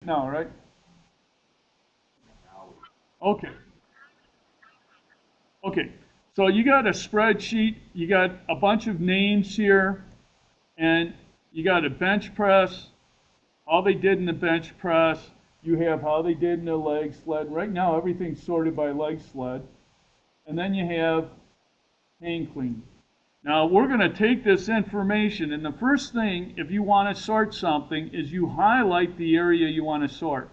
now, right? Okay. Okay. So you got a spreadsheet, you got a bunch of names here, and you got a bench press, how they did in the bench press. You have how they did in the leg sled. Right now, everything's sorted by leg sled. And then you have hang clean. Now, we're going to take this information, and the first thing, if you want to sort something, is you highlight the area you want to sort.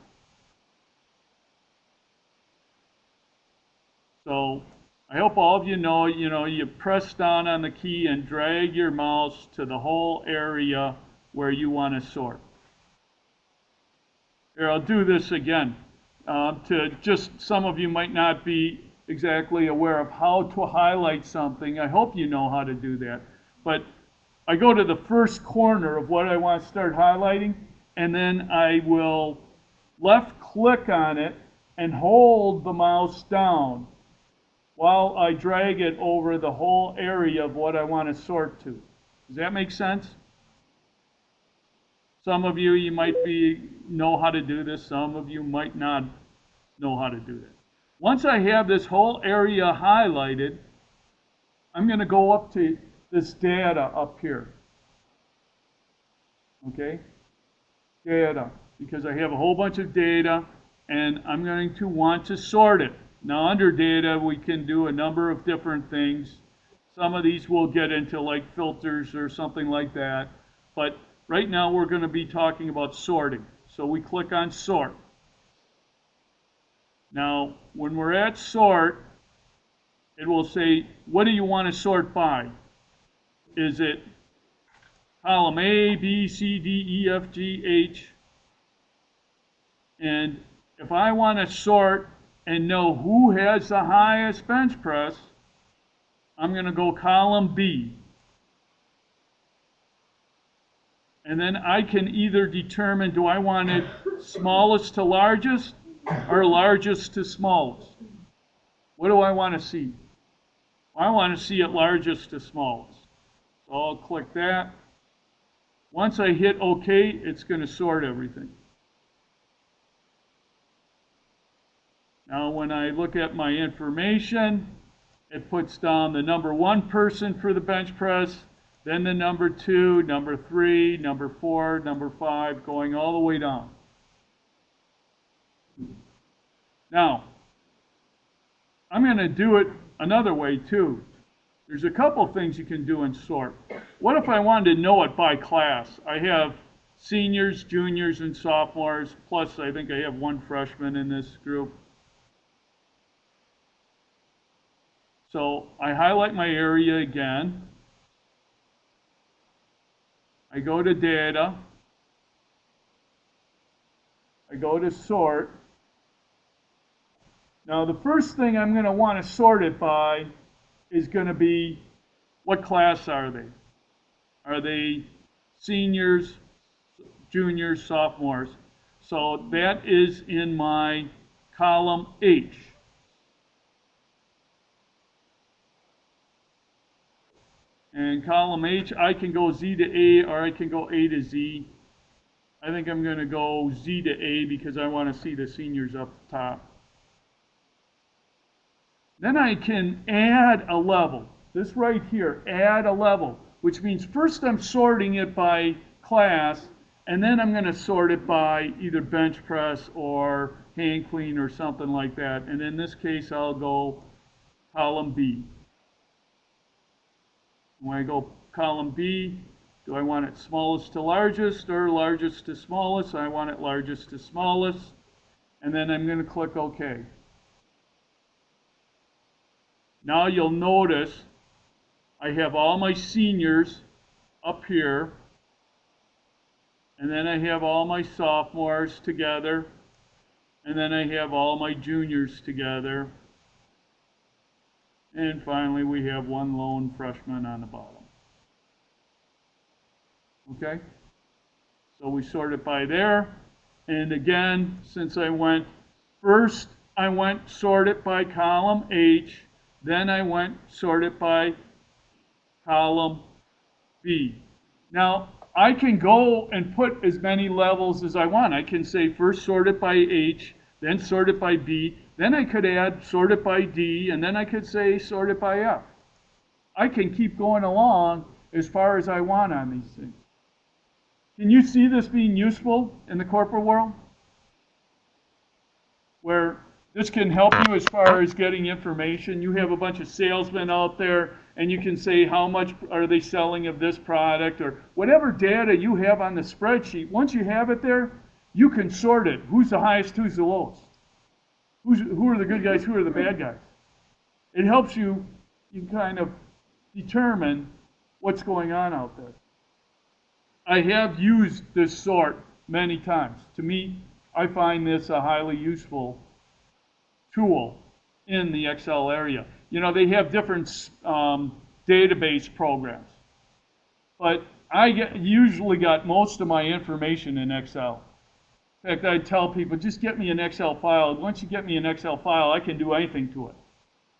So, I hope all of you know, you press down on the key and drag your mouse to the whole area where you want to sort. Here, I'll do this again. To just, some of you might not be exactly aware of how to highlight something. I hope you know how to do that. But I go to the first corner of what I want to start highlighting, and then I will left click on it and hold the mouse down while I drag it over the whole area of what I want to sort to. Does that make sense? Some of you might know how to do this. Some of you might not know how to do that. Once I have this whole area highlighted, I'm going to go up to this data up here. Okay? Data. Because I have a whole bunch of data, and I'm going to want to sort it. Now, under data, we can do a number of different things. Some of these we'll get into, like filters or something like that. But right now, we're going to be talking about sorting. So we click on Sort. Now, when we're at Sort, it will say, what do you want to sort by? Is it column A, B, C, D, E, F, G, H? And if I want to sort and know who has the highest bench press, I'm going to go column B. And then I can either determine, do I want it smallest to largest or largest to smallest? What do I want to see? I want to see it largest to smallest. So I'll click that. Once I hit OK, it's going to sort everything. Now when I look at my information, it puts down the number 1 person for the bench press, then the number 2, number 3, number 4, number 5, going all the way down. Now, I'm going to do it another way too. There's a couple things you can do in sort. What if I wanted to know it by class? I have seniors, juniors, and sophomores, plus I think I have 1 freshman in this group. So I highlight my area again. I go to Data. I go to Sort. Now the first thing I'm going to want to sort it by is going to be, what class are they? Are they seniors, juniors, sophomores? So that is in my column H. And column H, I can go Z to A or I can go A to Z. I think I'm going to go Z to A because I want to see the seniors up top. Then I can add a level. This right here, add a level, which means first I'm sorting it by class, and then I'm going to sort it by either bench press or hang clean or something like that. And in this case, I'll go column B. When I go column B, do I want it smallest to largest or largest to smallest? I want it largest to smallest. And then I'm going to click OK. Now you'll notice I have all my seniors up here, and then I have all my sophomores together, and then I have all my juniors together, and finally we have 1 lone freshman on the bottom. Okay? So we sort it by there, and again, since I went first, I went sort it by column H. Then I went sort it by column B. Now, I can go and put as many levels as I want. I can say first sort it by H, then sort it by B, then I could add sort it by D, and then I could say sort it by F. I can keep going along as far as I want on these things. Can you see this being useful in the corporate world? Where this can help you as far as getting information. You have a bunch of salesmen out there, and you can say how much are they selling of this product, or whatever data you have on the spreadsheet. Once you have it there, you can sort it. Who's the highest, who's the lowest? Who are the good guys, who are the bad guys? It helps you kind of determine what's going on out there. I have used this sort many times. To me, I find this a highly useful tool in the Excel area. You know, they have different database programs, but I usually got most of my information in Excel. In fact, I tell people, just get me an Excel file. Once you get me an Excel file, I can do anything to it.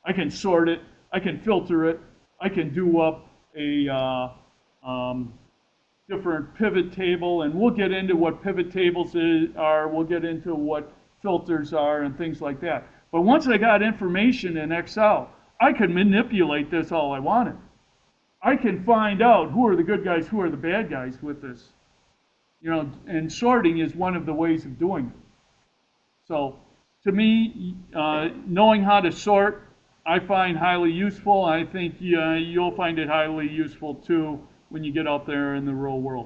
I can sort it, I can filter it, I can do up a different pivot table, and we'll get into what pivot tables are, we'll get into what filters are and things like that. But once I got information in Excel, I could manipulate this all I wanted. I can find out who are the good guys, who are the bad guys with this. You know, and sorting is one of the ways of doing it. So, to me, knowing how to sort, I find highly useful. I think you'll find it highly useful too when you get out there in the real world.